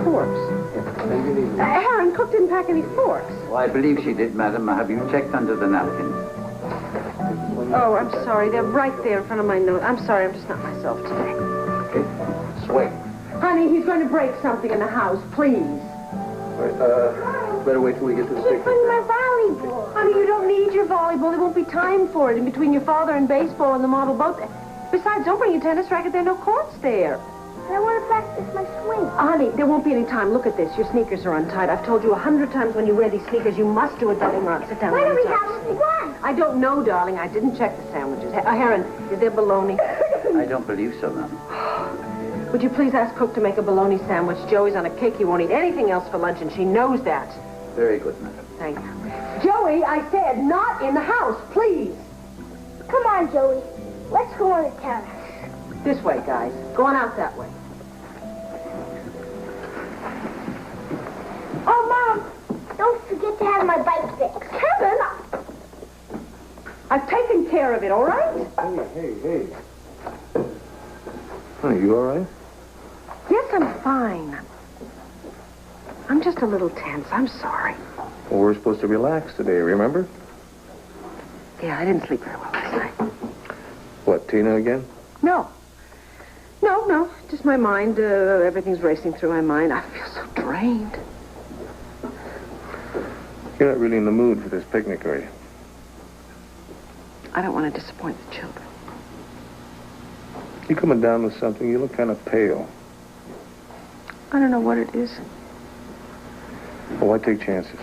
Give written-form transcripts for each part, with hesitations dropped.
forks. Aaron, cook didn't pack any forks. Well, I believe she did, madam. Have you checked under the napkins? Oh, I'm sorry. They're right there in front of my nose. I'm sorry. I'm just not myself today. Okay. Swing. Honey, he's going to break something in the house. Please. Wait, better wait till we get to the picnic. Bring my volleyball. Honey, you don't need your volleyball. There won't be time for it in between your father and baseball and the model boat. Besides, don't bring your tennis racket. There are no courts there. I want to practice my swing. Honey, there won't be any time. Look at this. Your sneakers are untied. I've told you 100 times when you wear these sneakers, you must do a double run. Sit down. Why do we have one? I don't know, darling. I didn't check the sandwiches. Heron, is there bologna? I don't believe so, ma'am. Would you please ask Cook to make a bologna sandwich? Joey's on a kick. He won't eat anything else for lunch, and she knows that. Very good, madam. Thank you. Joey, I said not in the house, please. Come on, Joey. Let's go on the terrace. This way, guys. Go on out that way. Oh, Mom, don't forget to have my bike fixed. Kevin! I've taken care of it, all right? Hey. Honey, you all right? Yes, I'm fine. I'm just a little tense. I'm sorry. Well, we're supposed to relax today, remember? Yeah, I didn't sleep very well last night. What, Tina again? No. Just my mind. Everything's racing through my mind. I feel so drained. You're not really in the mood for this picnic, are you? I don't want to disappoint the children. You coming down with something? You look kind of pale. I don't know what it is. Well, why take chances?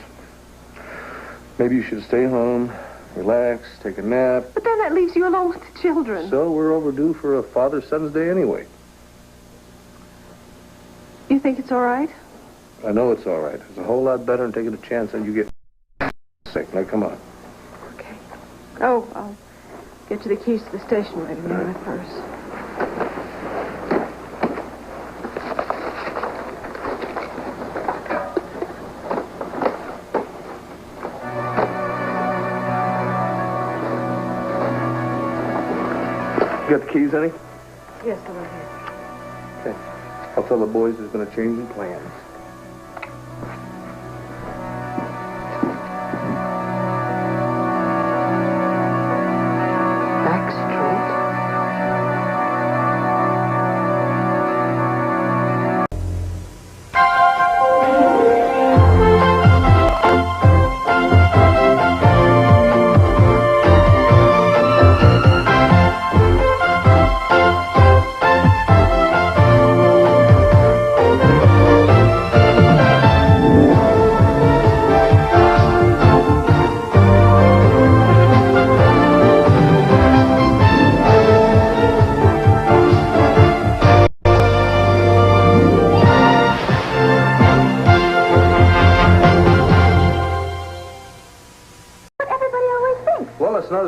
Maybe you should stay home, relax, take a nap. But then that leaves you alone with the children. So we're overdue for a Father-Son's Day anyway. You think it's all right? I know it's all right. It's a whole lot better than taking a chance and you get sick. Now, come on. Okay. Oh, I'll get you the keys to the station right in my purse. You got the keys, honey? Yes, they're right here. Okay. I'll tell the boys there's been a change in plans.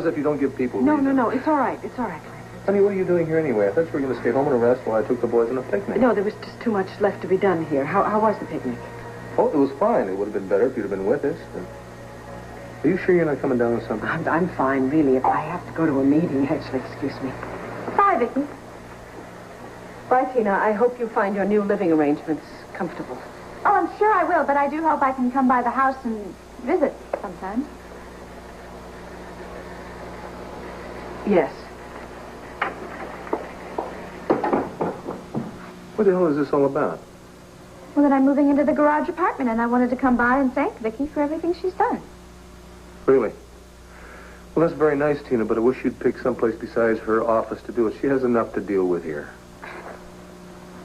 If you don't give people No, reason. no, it's all right. It's all right, Clint. Honey, what are you doing here anyway? I thought you were going to stay home and rest while I took the boys on a picnic. No, there was just too much left to be done here. How was the picnic? Oh, it was fine. It would have been better if you'd have been with us. Are you sure you're not coming down with something? I'm fine, really. If I have to go to a meeting, actually, excuse me. Bye, Viki. Bye, Tina. I hope you find your new living arrangements comfortable. Oh, I'm sure I will, but I do hope I can come by the house and visit sometime. Yes. What the hell is this all about? Well, that I'm moving into the garage apartment, and I wanted to come by and thank Viki for everything she's done. Really? Well, that's very nice, Tina, but I wish you'd pick someplace besides her office to do it. She has enough to deal with here.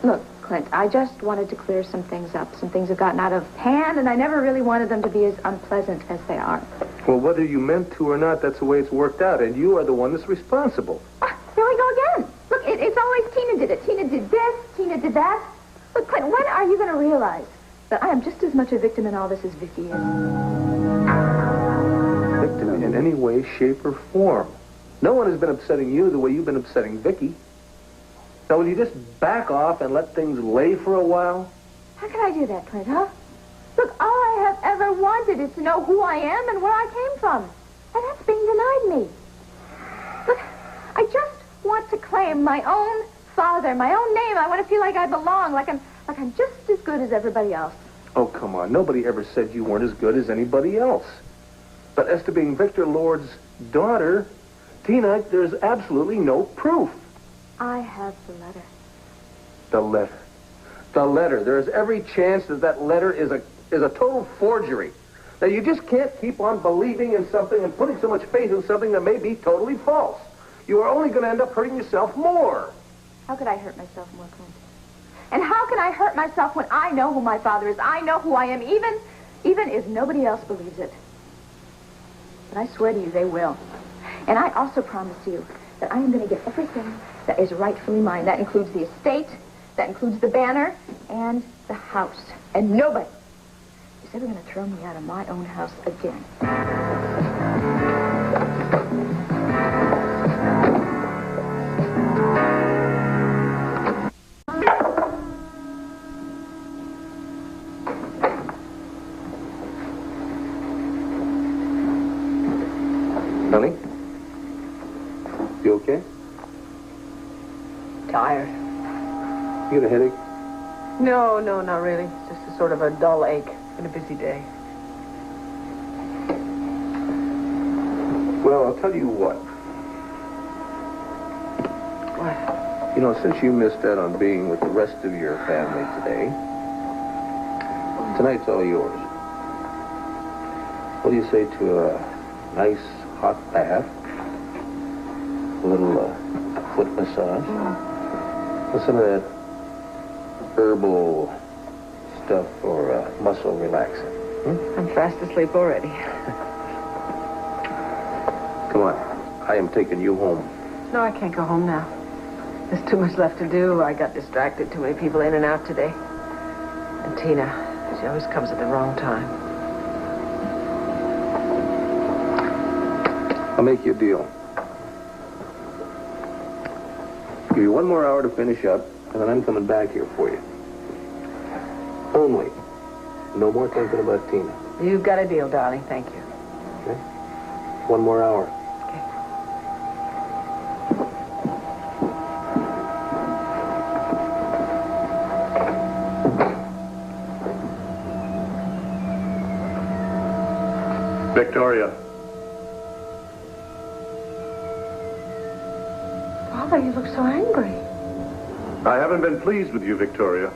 Look, Clint, I just wanted to clear some things up. Some things have gotten out of hand, and I never really wanted them to be as unpleasant as they are. Well, whether you meant to or not, that's the way it's worked out, and you are the one that's responsible. Here we go again. Look, it's always Tina did it. Tina did this, Tina did that. Look, Clint, when are you going to realize that I am just as much a victim in all this as Viki is? Victim in any way, shape, or form. No one has been upsetting you the way you've been upsetting Viki. Now, will you just back off and let things lay for a while? How can I do that, Clint, huh? Look, all I have ever wanted is to know who I am and where I came from. And that's being denied me. Look, I just want to claim my own father, my own name. I want to feel like I belong, like I'm just as good as everybody else. Oh, come on. Nobody ever said you weren't as good as anybody else. But as to being Victor Lord's daughter, Tina, there's absolutely no proof. I have the letter. The letter. The letter. There is every chance that that letter is a total forgery. Now, you just can't keep on believing in something and putting so much faith in something that may be totally false. You are only going to end up hurting yourself more. How could I hurt myself more, Clint? And how can I hurt myself when I know who my father is? I know who I am, even if nobody else believes it. But I swear to you, they will. And I also promise you that I am going to get everything that is rightfully mine. That includes the estate, that includes the banner, and the house. And nobody is ever going to throw me out of my own house again. Honey? You okay? Tired. You got a headache? No, not really. It's just a sort of a dull ache. Been a busy day. Well, I'll tell you what. What? You know, since you missed out on being with the rest of your family today, tonight's all yours. What do you say to a nice hot bath, a little foot massage, and some of that herbal stuff for muscle relaxing? I'm fast asleep already. Come on, I am taking you home. No, I can't go home now. There's too much left to do. I got distracted. Too many people in and out today. And Tina, she always comes at the wrong time. I'll make you a deal. Give you 1 more hour to finish up, and then I'm coming back here for you. Only. No more thinking about Tina. You've got a deal, darling. Thank you. Okay? 1 more hour. Okay. Victoria. Father, you look so angry. I haven't been pleased with you, Victoria.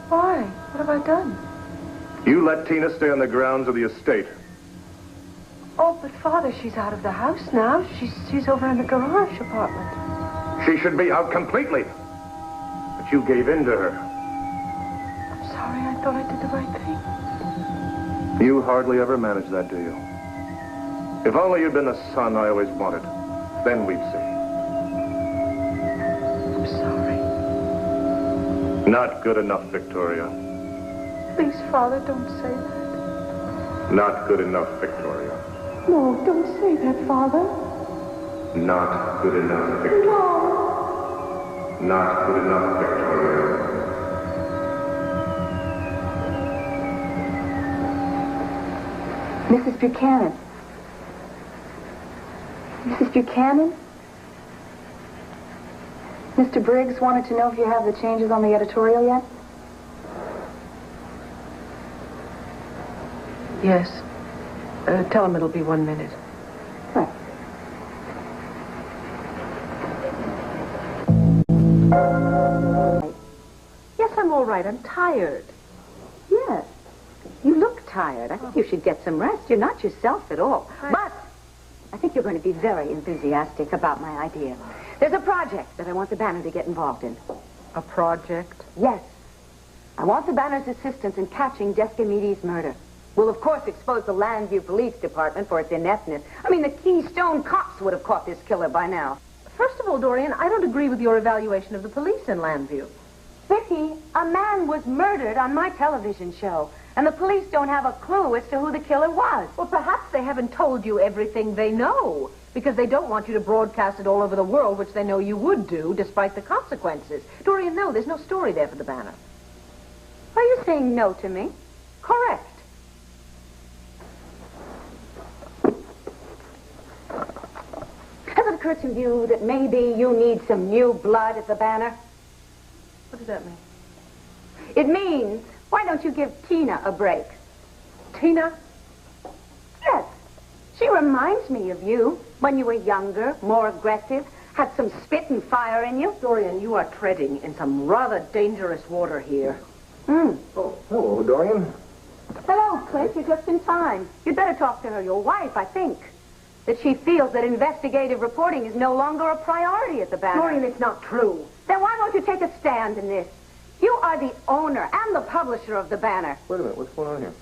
Why? What have I done? You let Tina stay on the grounds of the estate. Oh, but Father, she's out of the house now. She's over in the garage apartment. She should be out completely. But you gave in to her. I'm sorry. I thought I did the right thing. You hardly ever manage that, do you? If only you'd been the son I always wanted. Then we'd see. I'm sorry. Not good enough, Victoria. Please, Father, don't say that. Not good enough, Victoria. No, don't say that, Father. Not good enough, Victoria. No. Not good enough, Victoria. Mrs. Buchanan. Mrs. Buchanan? Mr. Briggs wanted to know if you have the changes on the editorial yet? Yes. Tell him it'll be 1 minute. Right. Yes, I'm all right. I'm tired. Yes. You look tired. I think you should get some rest. You're not yourself at all. But I think you're going to be very enthusiastic about my idea. There's a project that I want the Banner to get involved in. A project? Yes. I want the Banner's assistance in catching Descamidi's murder. We'll, of course, expose the Llanview Police Department for its ineptness. I mean, the Keystone cops would have caught this killer by now. First of all, Dorian, I don't agree with your evaluation of the police in Llanview. Viki, a man was murdered on my television show, and the police don't have a clue as to who the killer was. Well, perhaps they haven't told you everything they know, because they don't want you to broadcast it all over the world, which they know you would do, despite the consequences. Dorian, no, there's no story there for the Banner. Are you saying no to me? Correct. Has it occurred to you that maybe you need some new blood at the Banner? What does that mean? It means, why don't you give Tina a break? Tina? Yes. She reminds me of you when you were younger, more aggressive, had some spit and fire in you. Dorian, you are treading in some rather dangerous water here. Oh, hello, Dorian. Hello, Clint. You're just in time. You'd better talk to her, your wife, I think. That she feels that investigative reporting is no longer a priority at the Banner. Dorian, it's not true. Then why won't you take a stand in this? You are the owner and the publisher of the Banner. Wait a minute, what's going on here?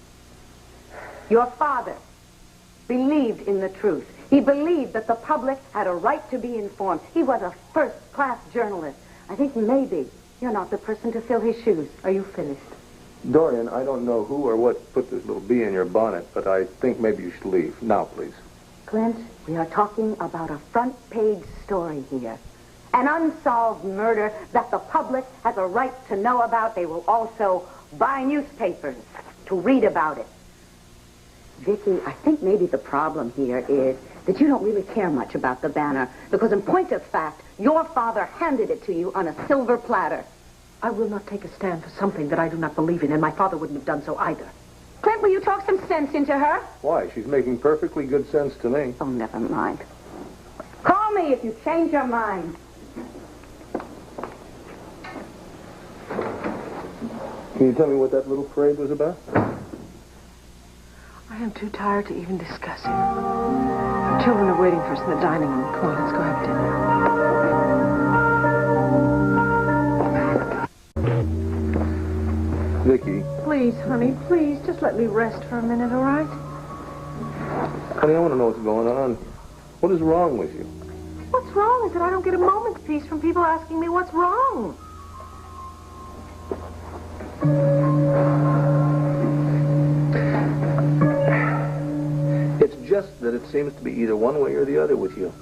Your father believed in the truth. He believed that the public had a right to be informed. He was a first-class journalist. I think maybe you're not the person to fill his shoes. Are you finished? Dorian, I don't know who or what put this little bee in your bonnet, but I think maybe you should leave. Now, please. Clint, we are talking about a front-page story here. An unsolved murder that the public has a right to know about. They will also buy newspapers to read about it. Viki, I think maybe the problem here is that you don't really care much about the Banner, because in point of fact, your father handed it to you on a silver platter. I will not take a stand for something that I do not believe in, and my father wouldn't have done so either. Clint, will you talk some sense into her? Why? She's making perfectly good sense to me. Oh, never mind. Call me if you change your mind. Can you tell me what that little parade was about? I am too tired to even discuss it. The children are waiting for us in the dining room. Come on, let's go have dinner. Viki. Please, honey, please, just let me rest for a minute, all right? Honey, I want to know what's going on. What is wrong with you? What's wrong is that I don't get a moment's peace from people asking me what's wrong. It's just that it seems to be either one way or the other with you.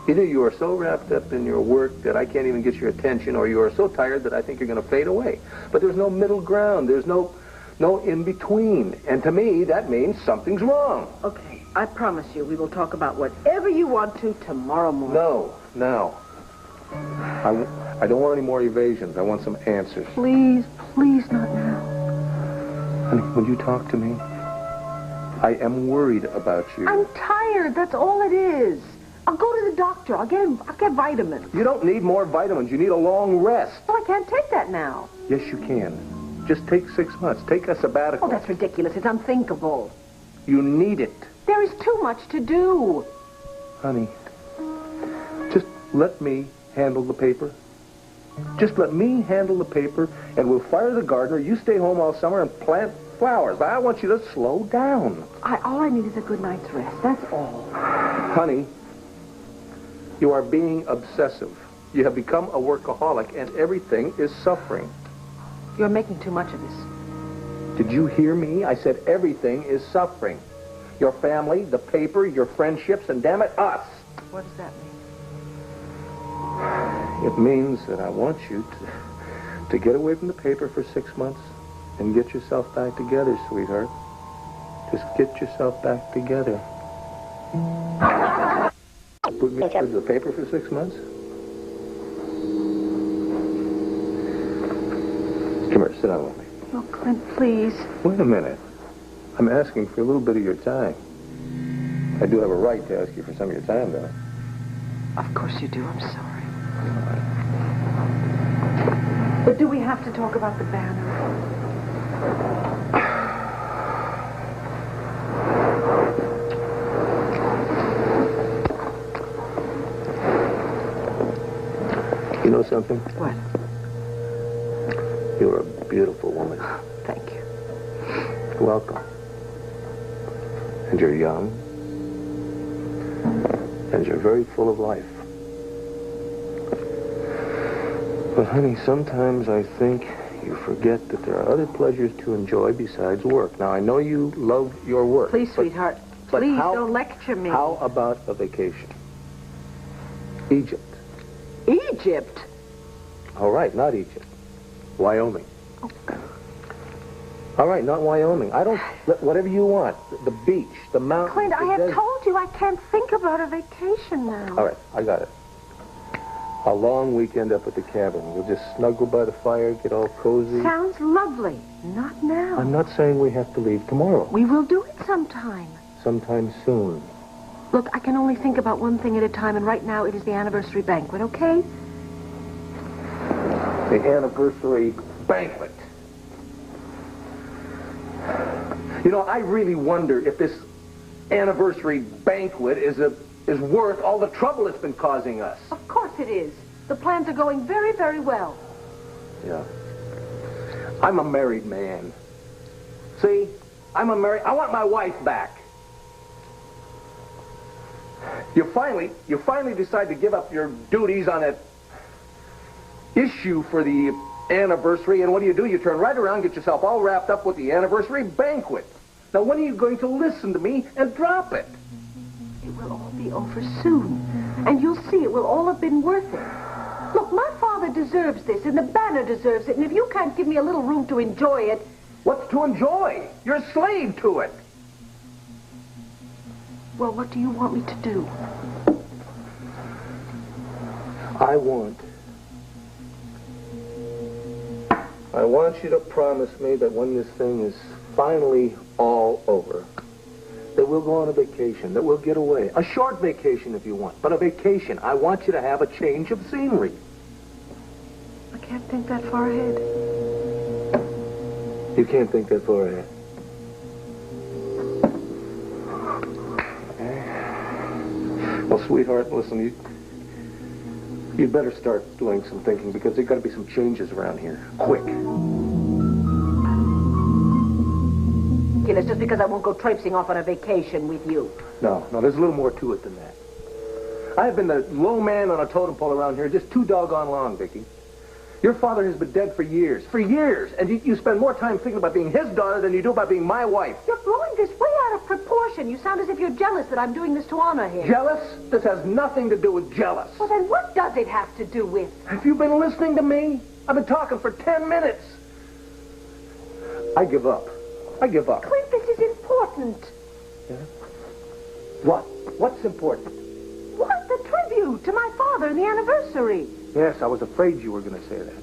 Either you are so wrapped up in your work that I can't even get your attention, or you are so tired that I think you're going to fade away. But there's no middle ground. There's no in-between. And to me, that means something's wrong. Okay, I promise you we will talk about whatever you want to tomorrow morning. No. I don't want any more evasions. I want some answers. Please, please, not now. Honey, will you talk to me? I am worried about you. I'm tired, that's all it is. I'll go to the doctor. I'll get vitamins. You don't need more vitamins. You need a long rest. Well, I can't take that now. Yes, you can. Just take 6 months. Take a sabbatical. Oh, that's ridiculous. It's unthinkable. You need it. There is too much to do. Honey, just let me handle the paper. Just let me handle the paper, and we'll fire the gardener. You stay home all summer and plant flowers. I want you to slow down. All I need is a good night's rest. That's all. Honey, you are being obsessive. You have become a workaholic, and everything is suffering. You're making too much of this. Did you hear me? I said everything is suffering. Your family, the paper, your friendships, and damn it, us. What does that mean? It means that I want you to get away from the paper for 6 months and get yourself back together, sweetheart. Just get yourself back together. Put me with the paper for 6 months? Come here, sit down with me. Oh, Clint, please. Wait a minute. I'm asking for a little bit of your time. I do have a right to ask you for some of your time, though. Of course you do. I'm sorry. But do we have to talk about the Banner? You know something? What? You're a beautiful woman. Thank you. You're welcome. And you're young. And you're very full of life. But, honey, sometimes I think you forget that there are other pleasures to enjoy besides work. Now, I know you love your work. Please, sweetheart, please don't lecture me. How about a vacation? Egypt. Egypt? All right, not Egypt. Wyoming. Oh. All right, not Wyoming. Whatever you want. The beach, the mountains. Clint, the I have desert. told you I can't think about a vacation now. All right, I got it. A long weekend up at the cabin. We'll just snuggle by the fire, get all cozy. Sounds lovely. Not now. I'm not saying we have to leave tomorrow. We will do it sometime. Sometime soon. Look, I can only think about one thing at a time, and right now it is the anniversary banquet, okay? The anniversary banquet. You know, I really wonder if this anniversary banquet is worth all the trouble it's been causing us. Of course it is. The plans are going very, very well. Yeah. I'm a married man. See? I want my wife back. You finally decide to give up your duties on that issue for the anniversary, and what do? You turn right around, get yourself all wrapped up with the anniversary banquet. Now, when are you going to listen to me and drop it? It will all be over soon, and you'll see it will all have been worth it. Look, my father deserves this, and the banner deserves it, and if you can't give me a little room to enjoy it... What's to enjoy? You're a slave to it. Well, what do you want me to do? I want you to promise me that when this thing is finally all over, that we'll go on a vacation, that we'll get away. A short vacation if you want, but a vacation. I want you to have a change of scenery. I can't think that far ahead. You can't think that far ahead. Well, sweetheart, listen, you'd better start doing some thinking, because there's got to be some changes around here. Quick. It's just because I won't go traipsing off on a vacation with you. No, there's a little more to it than that. I've been the low man on a totem pole around here just too doggone long, Viki. Your father has been dead for years, and you spend more time thinking about being his daughter than you do about being my wife. You're blowing this way out of proportion. You sound as if you're jealous that I'm doing this to honor him. Jealous? This has nothing to do with jealous. Well, then what does it have to do with? Have you been listening to me? I've been talking for 10 minutes. I give up. Clint, this is important. Yeah? What? What's important? What? The tribute to my father and the anniversary. Yes, I was afraid you were going to say that.